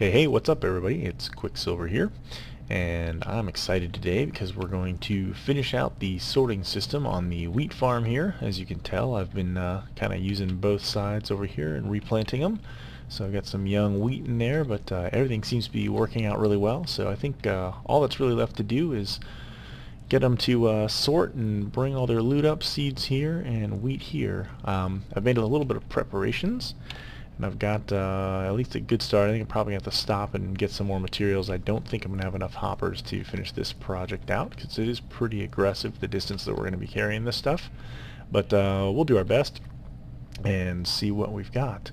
Hey, what's up everybody? It's Quicksilver here, and I'm excited today because we're going to finish out the sorting system on the wheat farm here. As you can tell, I've been kind of using both sides over here and replanting them. So I've got some young wheat in there, but everything seems to be working out really well. So I think all that's really left to do is get them to sort and bring all their loot up, seeds here and wheat here. I've made a little bit of preparations. And I've got at least a good start. I think I'm probably going to have to stop and get some more materials. I don't think I'm going to have enough hoppers to finish this project out because it is pretty aggressive, the distance that we're going to be carrying this stuff. But we'll do our best and see what we've got.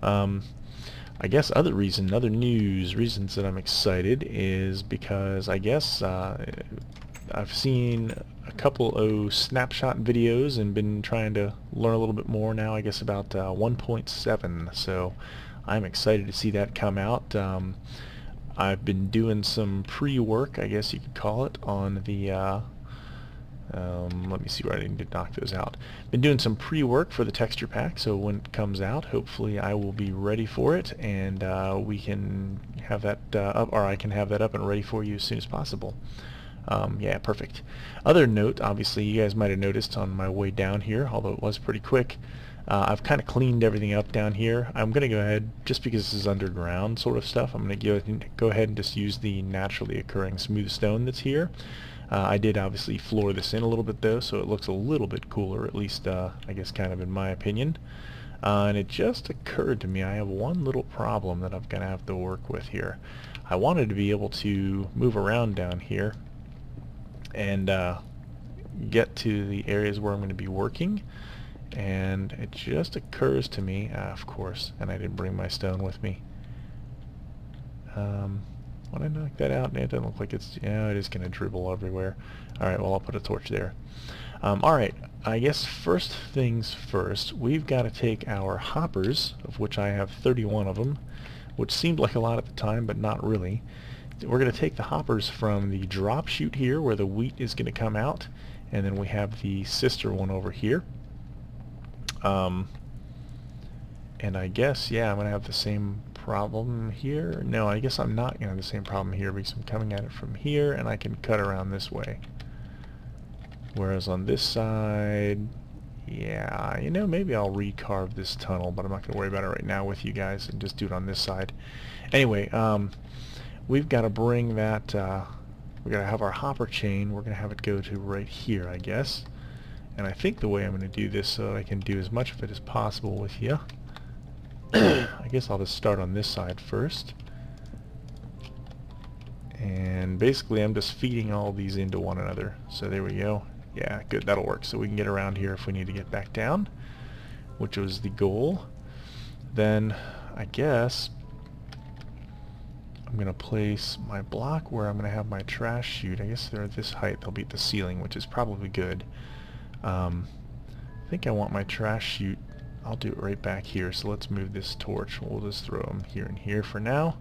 I guess other reasons that I'm excited is because I guess I've seen a couple of snapshot videos and been trying to learn a little bit more now, I guess, about 1.7, so I'm excited to see that come out. I've been doing some pre-work, I guess you could call it, on the let me see where I need to knock those out. Been doing some pre-work for the texture pack, so when it comes out, hopefully I will be ready for it, and we can have that up, or I can have that up and ready for you as soon as possible. Yeah, perfect. Other note, obviously, you guys might have noticed on my way down here, although it was pretty quick, I've kind of cleaned everything up down here. I'm going to go ahead, just because this is underground sort of stuff, I'm going to go ahead and just use the naturally occurring smooth stone that's here. I did obviously floor this in a little bit though, so it looks a little bit cooler, at least I guess kind of in my opinion. And it just occurred to me I have one little problem that I'm going to have to work with here. I wanted to be able to move around down here and get to the areas where I'm going to be working, and it just occurs to me, of course, and I didn't bring my stone with me. When I knock that out, it doesn't look like it's, yeah, it is going to dribble everywhere. Alright, well, I'll put a torch there. Alright, I guess first things first, we've got to take our hoppers, of which I have 31 of them, which seemed like a lot at the time, but not really. We're going to take the hoppers from the drop chute here where the wheat is going to come out, and then we have the sister one over here. And I guess, yeah, I'm going to have the same problem here. No, I guess I'm not going to have the same problem here because I'm coming at it from here and I can cut around this way. Whereas on this side, yeah, you know, maybe I'll recarve this tunnel, but I'm not going to worry about it right now with you guys and just do it on this side. Anyway, we've got to bring that, we've got to have our hopper chain, we're going to have it go to right here, I guess. And I think the way I'm going to do this so that I can do as much of it as possible with you, I guess I'll just start on this side first. And basically I'm just feeding all these into one another. So there we go. Yeah, good, that'll work. So we can get around here if we need to get back down, which was the goal. Then I guess I'm going to place my block where I'm going to have my trash chute. I guess they're at this height. They'll be at the ceiling, which is probably good. I think I want my trash chute. I'll do it right back here. So let's move this torch. We'll just throw them here and here for now.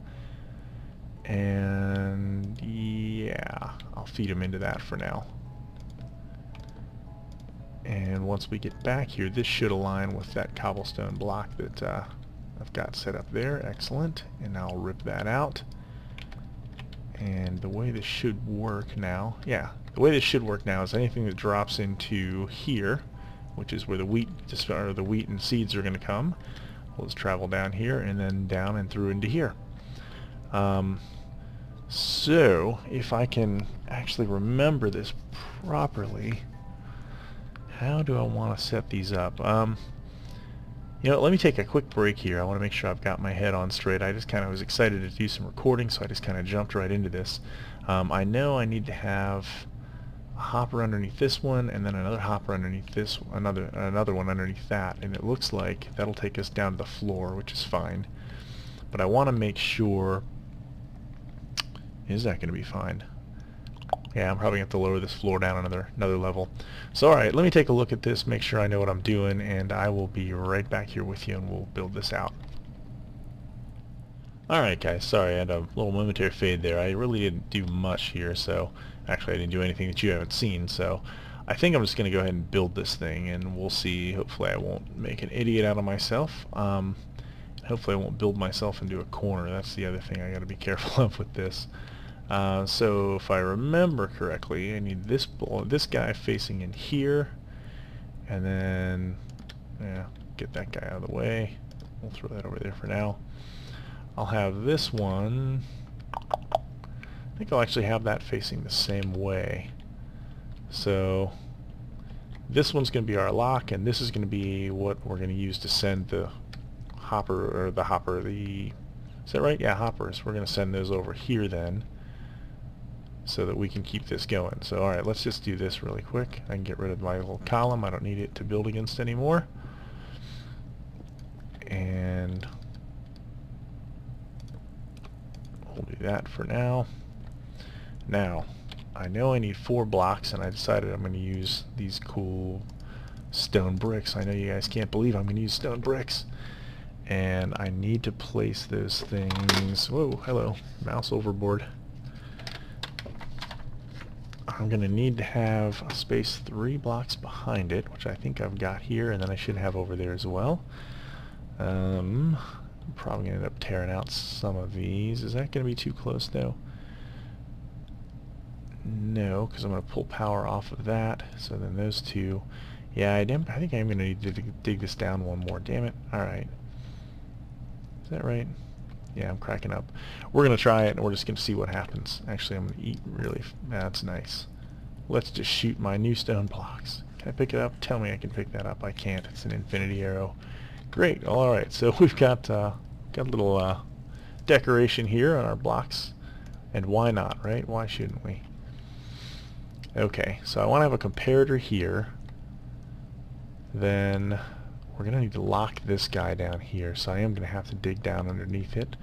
And yeah, I'll feed them into that for now. And once we get back here, this should align with that cobblestone block that I've got set up there. Excellent. And I'll rip that out. And the way this should work now, yeah, the way this should work now is anything that drops into here, which is where the wheat, or the wheat and seeds are going to come, will just travel down here and then down and through into here. So if I can actually remember this properly, how do I want to set these up? You know, let me take a quick break here. I want to make sure I've got my head on straight. I just kind of was excited to do some recording, so I just kind of jumped right into this. I know I need to have a hopper underneath this one, and then another hopper underneath this, another one underneath that, and it looks like that'll take us down to the floor, which is fine. But I want to make sure, is that going to be fine? Yeah, I'm probably going to have to lower this floor down another level. So alright, let me take a look at this, make sure I know what I'm doing, and I will be right back here with you and we'll build this out. Alright guys, sorry, I had a little momentary fade there. I really didn't do much here, so actually I didn't do anything that you haven't seen, so I think I'm just going to go ahead and build this thing and we'll see. Hopefully I won't make an idiot out of myself. Hopefully I won't build myself into a corner. That's the other thing I got to be careful of with this. So if I remember correctly, I need this guy facing in here, and then get that guy out of the way. We'll throw that over there for now. I'll have this one. I think I'll actually have that facing the same way. So this one's going to be our lock, and this is going to be what we're going to use to send the hopper, is that right? Yeah, hoppers. We're going to send those over here then, so that we can keep this going. So alright, let's just do this really quick. I can get rid of my little column. I don't need it to build against anymore. And we'll do that for now. Now, I know I need 4 blocks, and I decided I'm going to use these cool stone bricks. I know you guys can't believe I'm going to use stone bricks. And I need to place those things... Whoa, hello. Mouse overboard. I'm going to need to have a space 3 blocks behind it, which I think I've got here, and then I should have over there as well. I'm probably going to end up tearing out some of these. Is that going to be too close, though? No, because I'm going to pull power off of that. So then those two... Yeah, I think I'm going to need to dig this down one more. Damn it. Alright. Is that right? Yeah, I'm cracking up. We're going to try it, and we're just going to see what happens. Actually, I'm going to eat really... That's nice. Let's just shoot my new stone blocks. Can I pick it up? Tell me I can pick that up. I can't. It's an infinity arrow. Great. Alright, so we've got a little decoration here on our blocks. And why not, right? Why shouldn't we? Okay, so I want to have a comparator here. Then we're going to need to lock this guy down here, so I am going to have to dig down underneath it.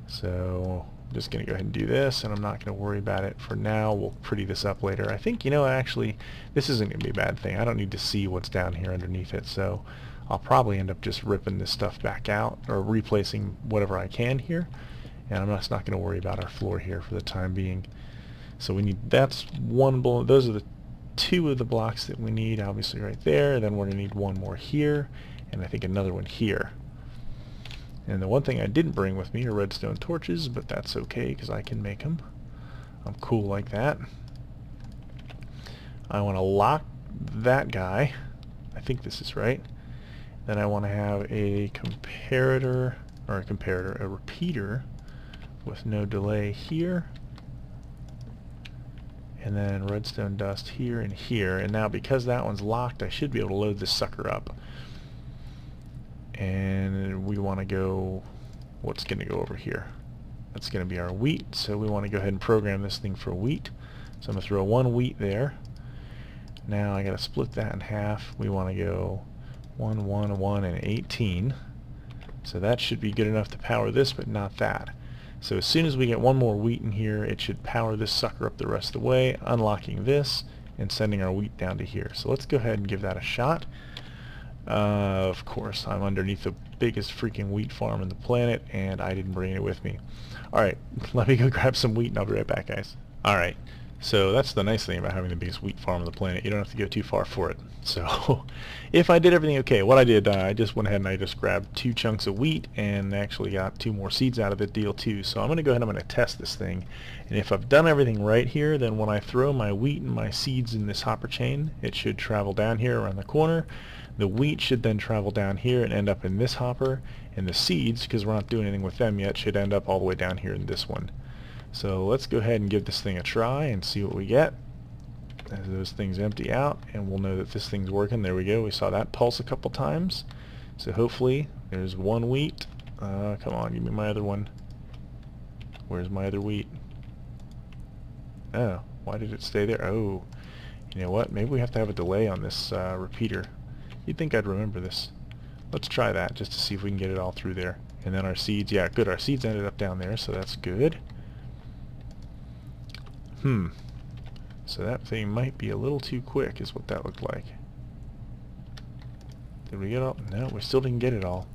So I'm just going to go ahead and do this, and I'm not going to worry about it for now. We'll pretty this up later. I think, actually, this isn't going to be a bad thing. I don't need to see what's down here underneath it, so I'll probably end up just ripping this stuff back out, or replacing whatever I can here, and I'm just not going to worry about our floor here for the time being. So we need, that's one block. Those are the 2 of the blocks that we need, obviously right there. Then we're going to need one more here, and I think another one here. And the one thing I didn't bring with me are redstone torches, but that's okay because I can make them. I'm cool like that. I want to lock that guy. I think this is right. Then I want to have a comparator, a repeater with no delay here. And then redstone dust here and here. And now because that one's locked, I should be able to load this sucker up. And we want to go... What's going to go over here? That's going to be our wheat. So we want to go ahead and program this thing for wheat. So I'm going to throw 1 wheat there. Now I got to split that in half. We want to go 1, 1, 1, and 18. So that should be good enough to power this, but not that. So as soon as we get 1 more wheat in here, it should power this sucker up the rest of the way, unlocking this and sending our wheat down to here. So let's go ahead and give that a shot. Of course, I'm underneath the biggest freaking wheat farm on the planet, and I didn't bring it with me. Alright, let me go grab some wheat, and I'll be right back, guys. Alright, so that's the nice thing about having the biggest wheat farm on the planet. You don't have to go too far for it. So, if I did everything okay, what I did, I just went ahead and I just grabbed 2 chunks of wheat and actually got 2 more seeds out of the deal too. So I'm going to go ahead and I'm going to test this thing. And if I've done everything right here, then when I throw my wheat and my seeds in this hopper chain, it should travel down here around the corner. The wheat should then travel down here and end up in this hopper. And the seeds, because we're not doing anything with them yet, should end up all the way down here in this one. So let's go ahead and give this thing a try and see what we get. As those things empty out, and we'll know that this thing's working. There we go. We saw that pulse a couple times. So hopefully there's 1 wheat. Come on, give me my other one. Where's my other wheat? Oh, why did it stay there? Oh, you know what? Maybe we have to have a delay on this repeater. You'd think I'd remember this. Let's try that just to see if we can get it all through there. And then our seeds, yeah, good. Our seeds ended up down there, so that's good. So that thing might be a little too quick is what that looked like. Did we get all? No, we still didn't get it all.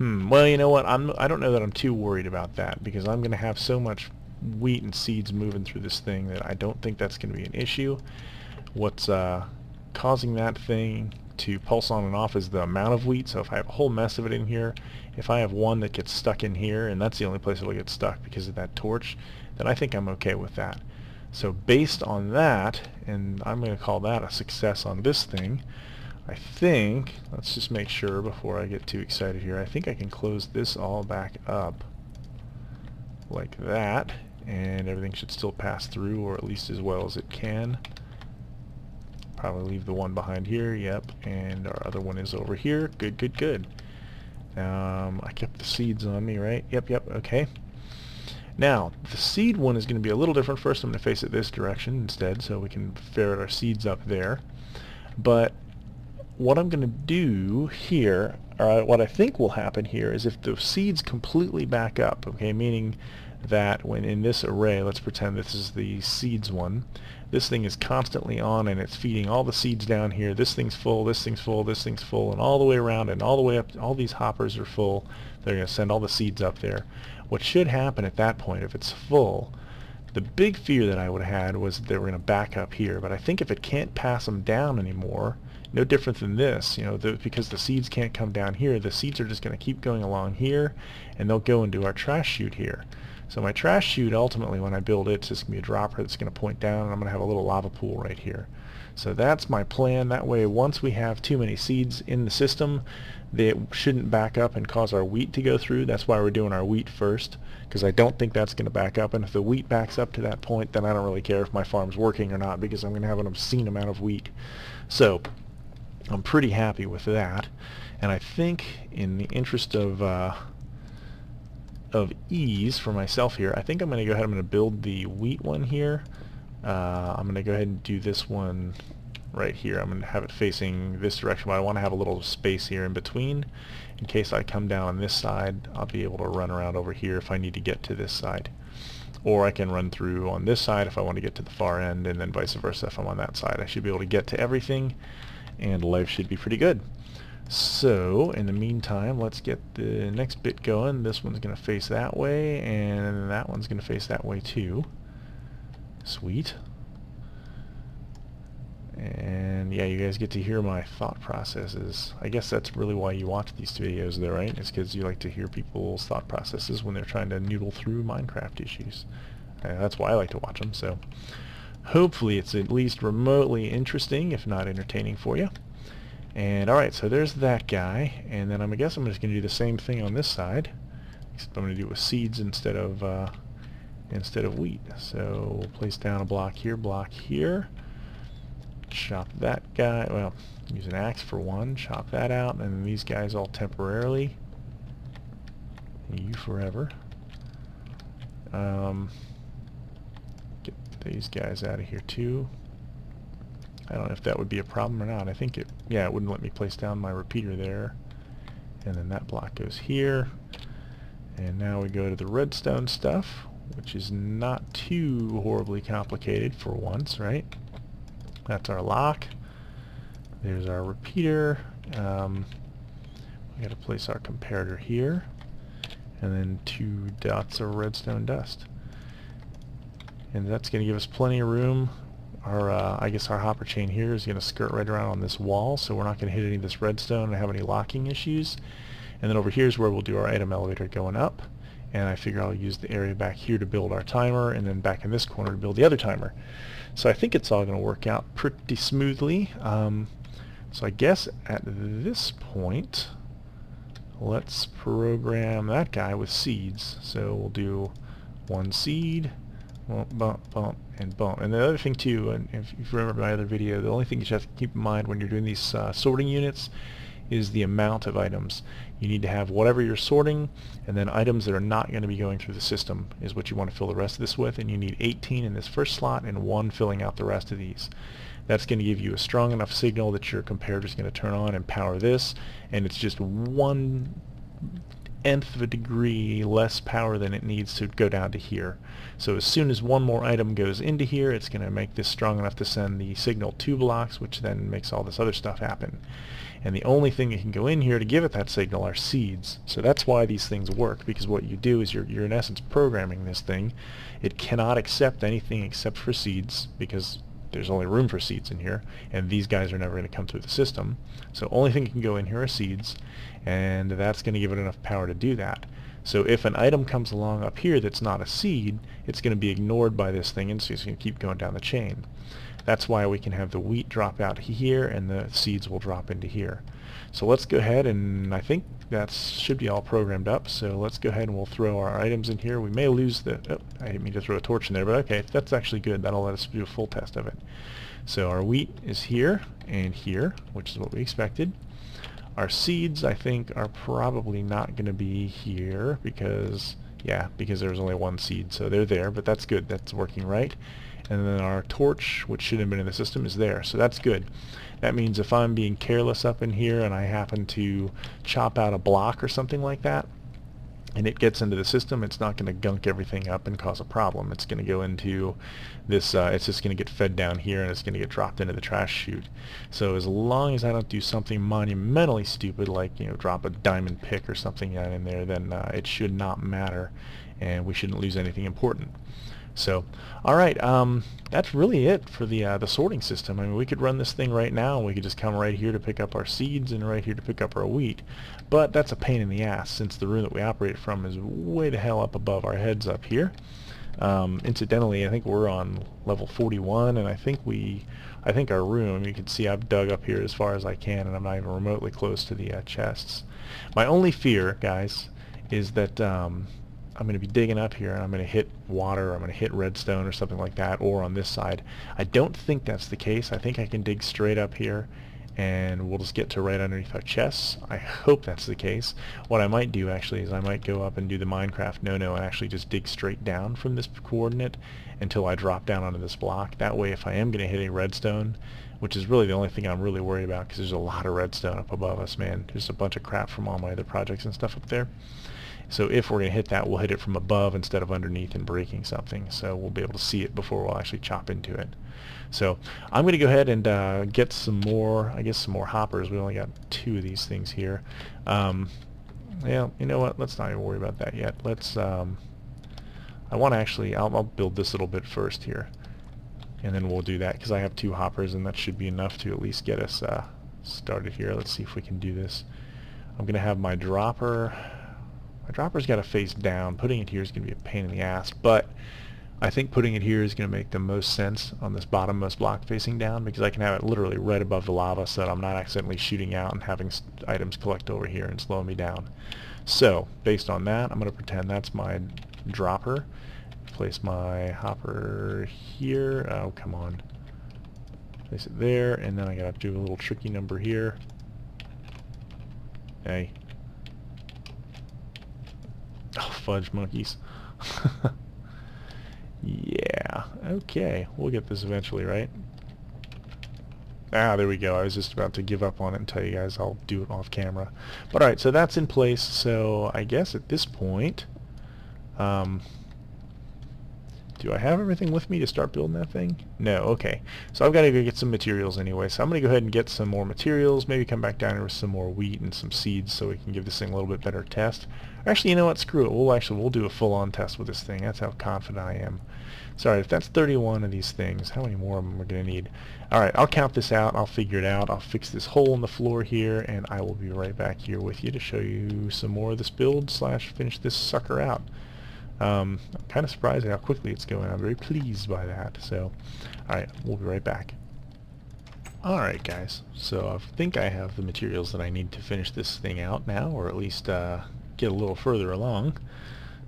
Well, you know what? I don't know that I'm too worried about that, because I'm going to have so much wheat and seeds moving through this thing that I don't think that's going to be an issue. What's causing that thing to pulse on and off is the amount of wheat. So if I have a whole mess of it in here, if I have one that gets stuck in here, and that's the only place it'll get stuck because of that torch, then I think I'm okay with that. So based on that, and I'm going to call that a success on this thing, I think, let's just make sure before I get too excited here, I think I can close this all back up like that, and everything should still pass through, or at least as well as it can. Probably leave the one behind here, yep, and our other one is over here. Good, good, good. I kept the seeds on me, right? Yep, yep, okay. Now, the seed one is going to be a little different. First I'm going to face it this direction instead, so we can ferret our seeds up there. But what I'm going to do here, or what I think will happen here, is if the seeds completely back up, okay, meaning that when in this array, let's pretend this is the seeds one, this thing is constantly on and it's feeding all the seeds down here. This thing's full, this thing's full, this thing's full, and all the way around and all the way up, all these hoppers are full. They're going to send all the seeds up there. What should happen at that point, if it's full, the big fear that I would have had was that they were going to back up here, but I think if it can't pass them down anymore, no different than this, you know, because the seeds can't come down here, the seeds are just going to keep going along here, and they'll go into our trash chute here. So my trash chute, ultimately, when I build it, it's just going to be a dropper that's going to point down, and I'm going to have a little lava pool right here. So that's my plan. That way, once we have too many seeds in the system, they shouldn't back up and cause our wheat to go through. That's why we're doing our wheat first, because I don't think that's going to back up. And if the wheat backs up to that point, then I don't really care if my farm's working or not, because I'm going to have an obscene amount of wheat. So I'm pretty happy with that. And I think in the interest of ease for myself here, I think I'm going to go ahead, I'm going to build the wheat one here. I'm going to go ahead and do this one right here. I'm going to have it facing this direction, but I want to have a little space here in between. In case I come down on this side, I'll be able to run around over here if I need to get to this side. Or I can run through on this side if I want to get to the far end, and then vice versa if I'm on that side. I should be able to get to everything, and life should be pretty good. So, in the meantime, let's get the next bit going. This one's going to face that way, and that one's going to face that way too. Sweet. And yeah, you guys get to hear my thought processes. I guess that's really why you watch these videos though, right? It's because you like to hear people's thought processes when they're trying to noodle through Minecraft issues. That's why I like to watch them, so hopefully it's at least remotely interesting, if not entertaining for you. And alright, so there's that guy, and then I guess I'm just going to do the same thing on this side, except I'm going to do it with seeds instead of wheat. So we'll place down a block here, chop that guy, well, use an axe for one, chop that out, and then these guys all temporarily, you forever. Get these guys out of here too. I don't know if that would be a problem or not. I think it, yeah, it wouldn't let me place down my repeater there. And then that block goes here. And now we go to the redstone stuff, which is not too horribly complicated for once, right? That's our lock. There's our repeater. We got to place our comparator here. And then 2 dots of redstone dust. And that's going to give us plenty of room. Our, I guess our hopper chain here is going to skirt right around on this wall, so we're not going to hit any of this redstone and have any locking issues. And then over here is where we'll do our item elevator going up. And I figure I'll use the area back here to build our timer, and then back in this corner to build the other timer. So I think it's all going to work out pretty smoothly. So I guess at this point, let's program that guy with seeds. So we'll do 1 seed, bump, bump, bump, and bump. And the other thing too, and if you remember my other video, the only thing you have to keep in mind when you're doing these sorting units is the amount of items. You need to have whatever you're sorting, and then items that are not going to be going through the system is what you want to fill the rest of this with, and you need 18 in this first slot and 1 filling out the rest of these. That's going to give you a strong enough signal that your comparator is going to turn on and power this, and it's just 1/10 of a degree less power than it needs to go down to here. So as soon as 1 more item goes into here, it's going to make this strong enough to send the signal 2 blocks, which then makes all this other stuff happen. And the only thing that can go in here to give it that signal are seeds. So that's why these things work, because what you do is you're in essence programming this thing. It cannot accept anything except for seeds, because there's only room for seeds in here, and these guys are never going to come through the system. So only thing that can go in here are seeds, and that's going to give it enough power to do that. So if an item comes along up here that's not a seed, it's going to be ignored by this thing, and so it's going to keep going down the chain. That's why we can have the wheat drop out here, and the seeds will drop into here. So let's go ahead, and I think that should be all programmed up. So let's go ahead and we'll throw our items in here. We may lose the... Oh, I didn't mean to throw a torch in there, but okay, that's actually good. That'll let us do a full test of it. So our wheat is here and here, which is what we expected. Our seeds, I think, are probably not going to be here because, yeah, because there's only one seed. So they're there, but that's good. That's working right. And then our torch, which should have been in the system, is there. So that's good. That means if I'm being careless up in here and I happen to chop out a block or something like that, and it gets into the system, it's not going to gunk everything up and cause a problem. It's going to go into this, it's just going to get fed down here, and it's going to get dropped into the trash chute. So as long as I don't do something monumentally stupid, like, you know, drop a diamond pick or something down in there, then it should not matter, and we shouldn't lose anything important. So, alright, that's really it for the sorting system. I mean, we could run this thing right now, and we could just come right here to pick up our seeds and right here to pick up our wheat. But that's a pain in the ass, since the room that we operate from is way the hell up above our heads up here. Incidentally, I think we're on level 41, and I think our room, you can see I've dug up here as far as I can, and I'm not even remotely close to the chests. My only fear, guys, is that I'm going to be digging up here and I'm going to hit water, or I'm going to hit redstone or something like that, or on this side. I don't think that's the case. I think I can dig straight up here and we'll just get to right underneath our chests. I hope that's the case. What I might do actually is I might go up and do the Minecraft no-no and actually just dig straight down from this coordinate until I drop down onto this block. That way if I am going to hit a redstone, which is really the only thing I'm really worried about because there's a lot of redstone up above us, man. There's a bunch of crap from all my other projects and stuff up there. So if we're going to hit that, we'll hit it from above instead of underneath and breaking something. So we'll be able to see it before we'll actually chop into it. So I'm going to go ahead and get some more, I guess some more hoppers. We only got 2 of these things here. Well, you know what? Let's not even worry about that yet. Let's, I want to actually, I'll build this little bit first here. And then we'll do that because I have 2 hoppers and that should be enough to at least get us started here. Let's see if we can do this. I'm going to have my dropper. My dropper's got to face down. Putting it here is going to be a pain in the ass, but I think putting it here is going to make the most sense on this bottommost block facing down because I can have it literally right above the lava so that I'm not accidentally shooting out and having items collect over here and slow me down. So, based on that, I'm going to pretend that's my dropper. Place my hopper here. Oh, come on. Place it there, and then I got to do a little tricky number here. Hey. Oh, fudge monkeys. Yeah, okay. We'll get this eventually, right? Ah, there we go. I was just about to give up on it and tell you guys I'll do it off camera. But alright, so that's in place. So I guess at this point, do I have everything with me to start building that thing? No, okay. So I've got to go get some materials anyway. So I'm going to go ahead and get some more materials, maybe come back down here with some more wheat and some seeds so we can give this thing a little bit better test. Actually, you know what? Screw it. We'll do a full-on test with this thing. That's how confident I am. Sorry, if that's 31 of these things, how many more of them we're going to need? Alright, I'll count this out. I'll figure it out. I'll fix this hole in the floor here, and I will be right back here with you to show you some more of this build / finish this sucker out. I'm kind of surprised at how quickly it's going. I'm very pleased by that. So, alright, we'll be right back. Alright guys, so I think I have the materials that I need to finish this thing out now, or at least get a little further along.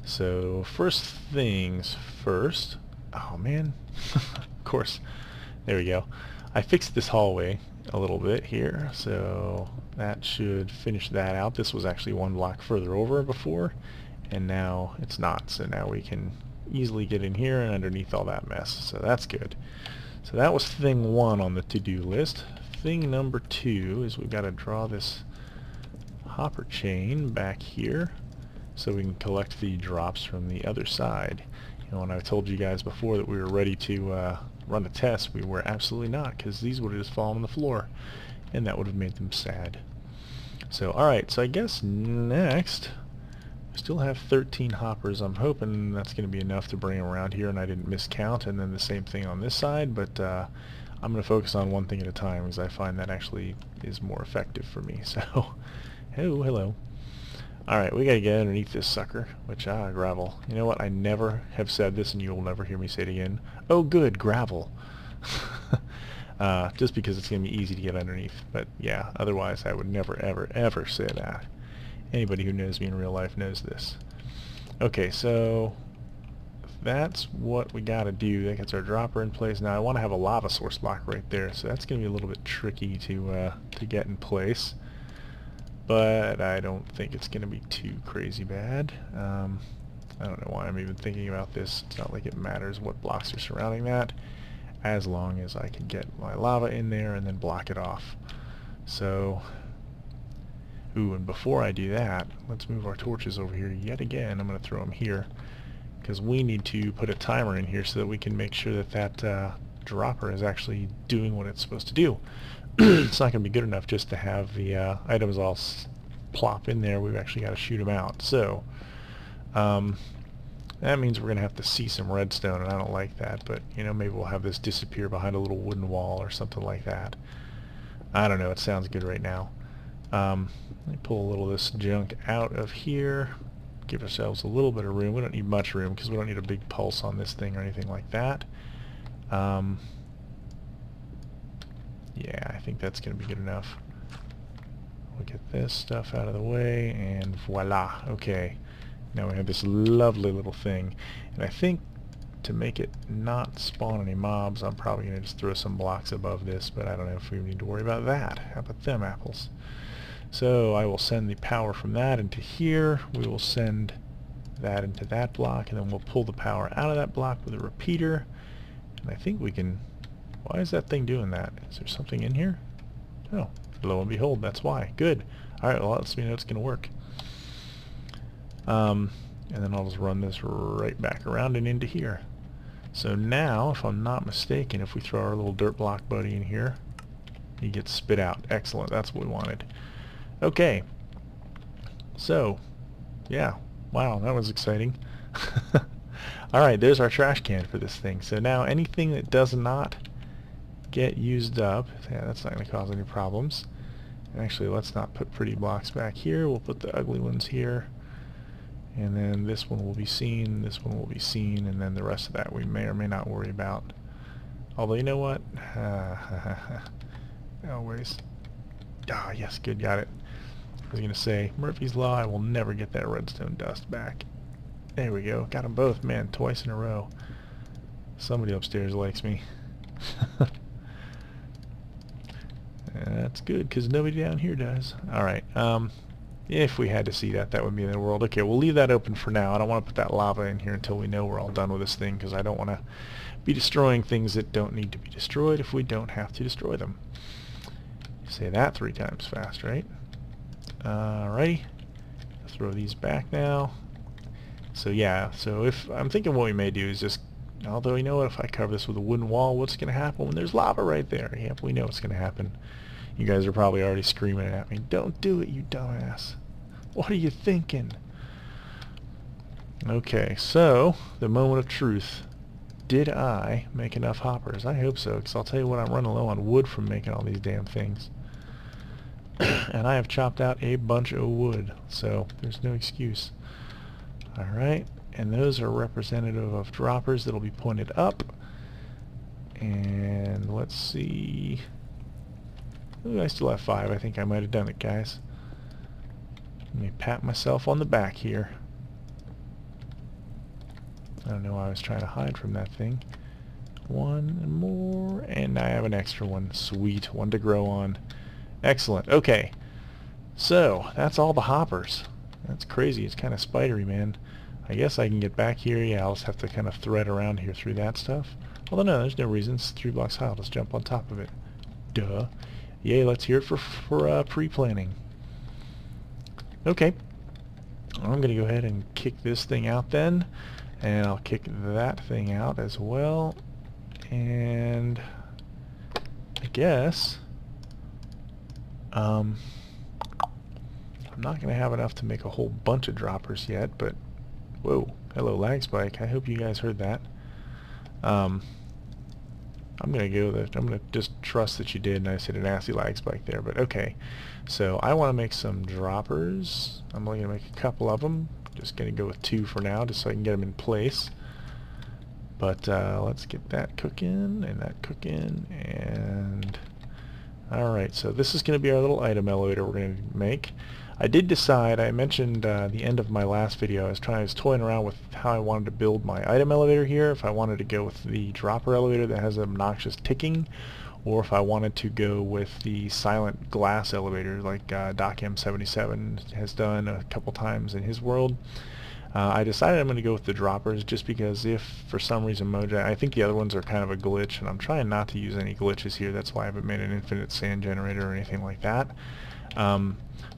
So, first things first. Oh man, of course, there we go. I fixed this hallway a little bit here, so that should finish that out. This was actually one block further over before, and now it's not, so now we can easily get in here and underneath all that mess, so that's good. So that was thing 1 on the to-do list. Thing number 2 is we've got to draw this hopper chain back here so we can collect the drops from the other side. You know, when I told you guys before that we were ready to run the test, we were absolutely not, because these would have just fallen on the floor and that would have made them sad. So alright, so I guess next Still have 13 hoppers. I'm hoping that's going to be enough to bring them around here and I didn't miscount, and then the same thing on this side, but I'm going to focus on one thing at a time because I find that actually is more effective for me. So, oh, hello. Alright, we got to get underneath this sucker, which, gravel. You know what, I never have said this and you will never hear me say it again. Oh good, gravel. Just because it's going to be easy to get underneath. But yeah, otherwise I would never, ever, ever say that. Anybody who knows me in real life knows this. Okay, so that's what we got to do. That gets our dropper in place. Now I want to have a lava source block right there, so that's going to be a little bit tricky to get in place. But I don't think it's going to be too crazy bad. I don't know why I'm even thinking about this. It's not like it matters what blocks are surrounding that, as long as I can get my lava in there and then block it off. So, ooh, and before I do that, let's move our torches over here yet again. I'm going to throw them here, because we need to put a timer in here so that we can make sure that that dropper is actually doing what it's supposed to do. It's not going to be good enough just to have the items all plop in there. We've actually got to shoot them out. So that means we're going to have to see some redstone, and I don't like that. But you know, maybe we'll have this disappear behind a little wooden wall or something like that. I don't know. It sounds good right now. Let me pull a little of this junk out of here. Give ourselves a little bit of room. We don't need much room because we don't need a big pulse on this thing or anything like that. Yeah, I think that's going to be good enough. We'll get this stuff out of the way, and voila. Okay, now we have this lovely little thing. And I think to make it not spawn any mobs, I'm probably going to just throw some blocks above this, but I don't know if we need to worry about that. How about them apples? So I will send the power from that into here. We will send that into that block, and then we'll pull the power out of that block with a repeater. And I think we can... Why is that thing doing that? Is there something in here? Oh, lo and behold, that's why. Good. Alright, well that lets me know it's going to work. And then I'll just run this right back around and into here. So now, if I'm not mistaken, if we throw our little dirt block buddy in here, he gets spit out. Excellent, that's what we wanted. Okay. So, yeah. Wow, that was exciting. Alright, there's our trash can for this thing. So now anything that does not get used up, yeah, that's not going to cause any problems. And actually, let's not put pretty blocks back here. We'll put the ugly ones here. And then this one will be seen, this one will be seen, and then the rest of that we may or may not worry about. Although, you know what? Always. Ah, yes, good, got it. I was going to say, Murphy's Law, I will never get that redstone dust back. There we go. Got them both, man, twice in a row. Somebody upstairs likes me. That's good, because nobody down here does. Alright, if we had to see that, that would be in the world. Okay, we'll leave that open for now. I don't want to put that lava in here until we know we're all done with this thing, because I don't want to be destroying things that don't need to be destroyed if we don't have to destroy them. Say that 3 times fast, right? Alrighty. Throw these back now. So yeah, so if I'm thinking what we may do is just, although you know what, if I cover this with a wooden wall, what's going to happen when there's lava right there? Yep, we know what's going to happen. You guys are probably already screaming at me, don't do it, you dumbass. What are you thinking? Okay, so, the moment of truth. Did I make enough hoppers? I hope so, because I'll tell you what, I'm running low on wood from making all these damn things. And I have chopped out a bunch of wood, so there's no excuse. Alright, and those are representative of droppers that'll be pointed up. And let's see... Ooh, I still have 5. I think I might have done it, guys. Let me pat myself on the back here. I don't know why I was trying to hide from that thing. 1 more, and I have an extra one. Sweet, 1 to grow on. Excellent. Okay, so that's all the hoppers. That's crazy. It's kind of spidery, man. I guess I can get back here. Yeah, I'll just have to kind of thread around here through that stuff. Although no, there's no reason. It's 3 blocks high. I'll just jump on top of it. Duh. Yay, let's hear it for pre-planning. Okay. I'm going to go ahead and kick this thing out then. And I'll kick that thing out as well. And I guess... I'm I'm not going to have enough to make a whole bunch of droppers yet, but whoa, hello lag spike. I hope you guys heard that. I'm going to go with it. I'm going to just trust that you did, and I just hit a nasty lag spike there, but okay. So I want to make some droppers. I'm only going to make a couple of them. Just going to go with 2 for now, just so I can get them in place. But let's get that cooking, and that cooking, and... Alright, so this is going to be our little item elevator we're going to make. I did decide, I mentioned the end of my last video, I was toying around with how I wanted to build my item elevator here, if I wanted to go with the dropper elevator that has obnoxious ticking, or if I wanted to go with the silent glass elevator like Doc M77 has done a couple times in his world. I decided I'm going to go with the droppers just because if for some reason Mojang, I think the other ones are kind of a glitch, and I'm trying not to use any glitches here. That's why I haven't made an infinite sand generator or anything like that.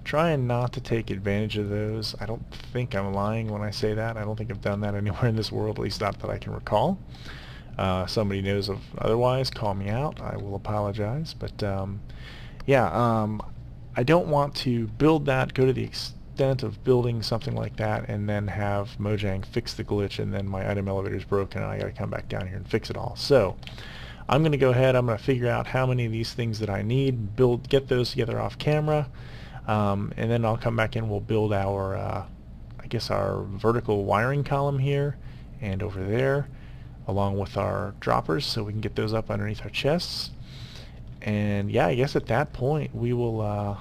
Trying not to take advantage of those. I don't think I'm lying when I say that. I don't think I've done that anywhere in this world, at least not that I can recall. Somebody knows of otherwise, call me out. I will apologize. But yeah, I don't want to build that, go to the extent of building something like that and then have Mojang fix the glitch and then my item elevator is broken and I gotta come back down here and fix it all. So I'm gonna go ahead, I'm gonna figure out how many of these things that I need, get those together off camera, and then I'll come back in, we'll build our I guess our vertical wiring column here and over there along with our droppers so we can get those up underneath our chests. And yeah, I guess at that point we will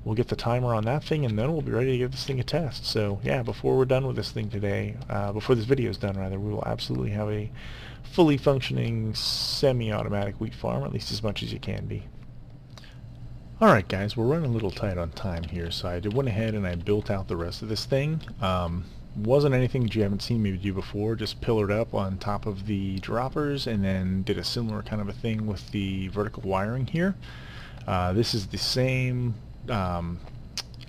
we'll get the timer on that thing, and then we'll be ready to give this thing a test. So yeah, before we're done with this thing today, before this video is done rather, we will absolutely have a fully functioning semi-automatic wheat farm, at least as much as you can be. Alright guys, we're running a little tight on time here, so I went ahead and I built out the rest of this thing. Wasn't anything that you haven't seen me do before, just pillared up on top of the droppers and then did a similar kind of a thing with the vertical wiring here. This is the same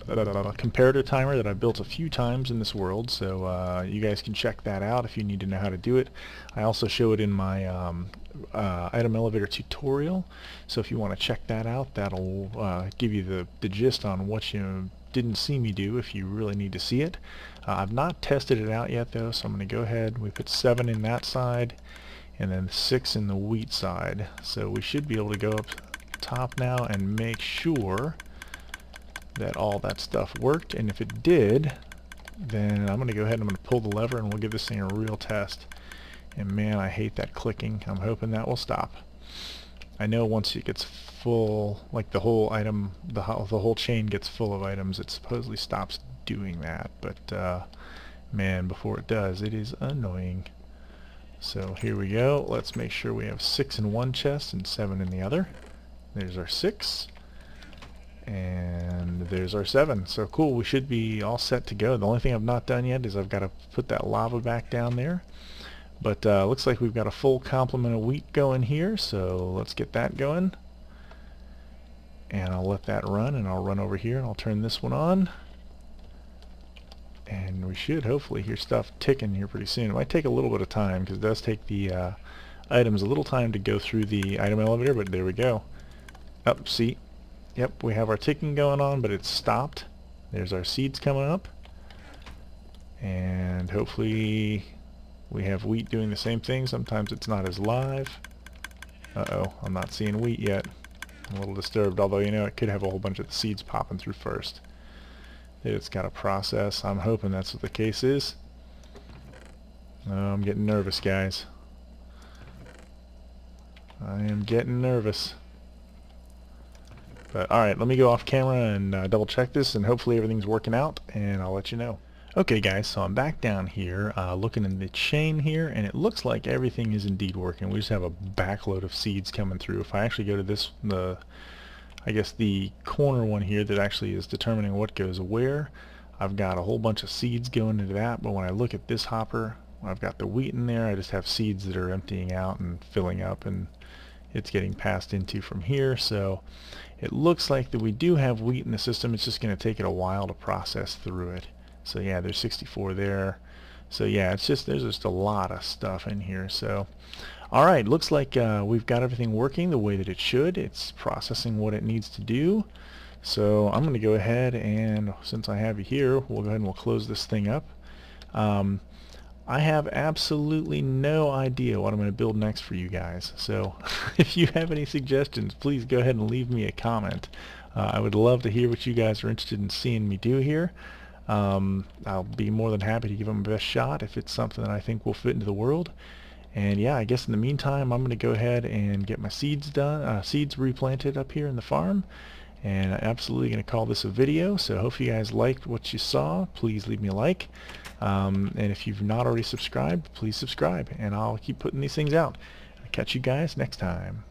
comparator timer that I've built a few times in this world, so you guys can check that out if you need to know how to do it. I also show it in my item elevator tutorial, so if you want to check that out, that'll give you the gist on what you didn't see me do if you really need to see it. I've not tested it out yet though, so I'm going to go ahead. We put 7 in that side and then 6 in the wheat side, so we should be able to go up top now and make sure that all that stuff worked, and if it did, then I'm going to go ahead and I'm going to pull the lever and we'll give this thing a real test. And man, I hate that clicking. I'm hoping that will stop. I know once it gets full, like the whole item, the whole chain gets full of items, it supposedly stops doing that, but man, before it does, it is annoying. So here we go. Let's make sure we have 6 in one chest and 7 in the other. There's our 6. And there's our 7. So cool, we should be all set to go. The only thing I've not done yet is I've got to put that lava back down there. But looks like we've got a full complement of wheat going here, so let's get that going. And I'll let that run, and I'll run over here and I'll turn this one on. And we should hopefully hear stuff ticking here pretty soon. It might take a little bit of time because it does take the items a little time to go through the item elevator, but there we go. Up, see? Yep, we have our ticking going on, but it's stopped. There's our seeds coming up. And hopefully we have wheat doing the same thing. Sometimes it's not as live. Uh-oh, I'm not seeing wheat yet. I'm a little disturbed, although you know it could have a whole bunch of the seeds popping through first. It's got a process. I'm hoping that's what the case is. Oh, I'm getting nervous, guys. I am getting nervous. But alright, let me go off camera and double check this, and hopefully everything's working out, and I'll let you know. Okay guys, so I'm back down here looking in the chain here, and it looks like everything is indeed working. We just have a backload of seeds coming through. If I actually go to this, I guess the corner one here that actually is determining what goes where, I've got a whole bunch of seeds going into that, but when I look at this hopper, I've got the wheat in there, I just have seeds that are emptying out and filling up, and it's getting passed into from here. So it looks like that we do have wheat in the system. It's just going to take it a while to process through it. So yeah, there's 64 there. So yeah, it's just, there's just a lot of stuff in here. So alright, looks like we've got everything working the way that it should. It's processing what it needs to do. So I'm going to go ahead and, since I have you here, we'll go ahead and we'll close this thing up. Um, I have absolutely no idea what I'm going to build next for you guys. So if you have any suggestions, please go ahead and leave me a comment. I would love to hear what you guys are interested in seeing me do here. I'll be more than happy to give them my best shot if it's something that I think will fit into the world. And yeah, I guess in the meantime, I'm going to go ahead and get my seeds done, seeds replanted up here in the farm. And I'm absolutely going to call this a video. So hope you guys liked what you saw. Please leave me a like. And if you've not already subscribed, please subscribe. And I'll keep putting these things out. I'll catch you guys next time.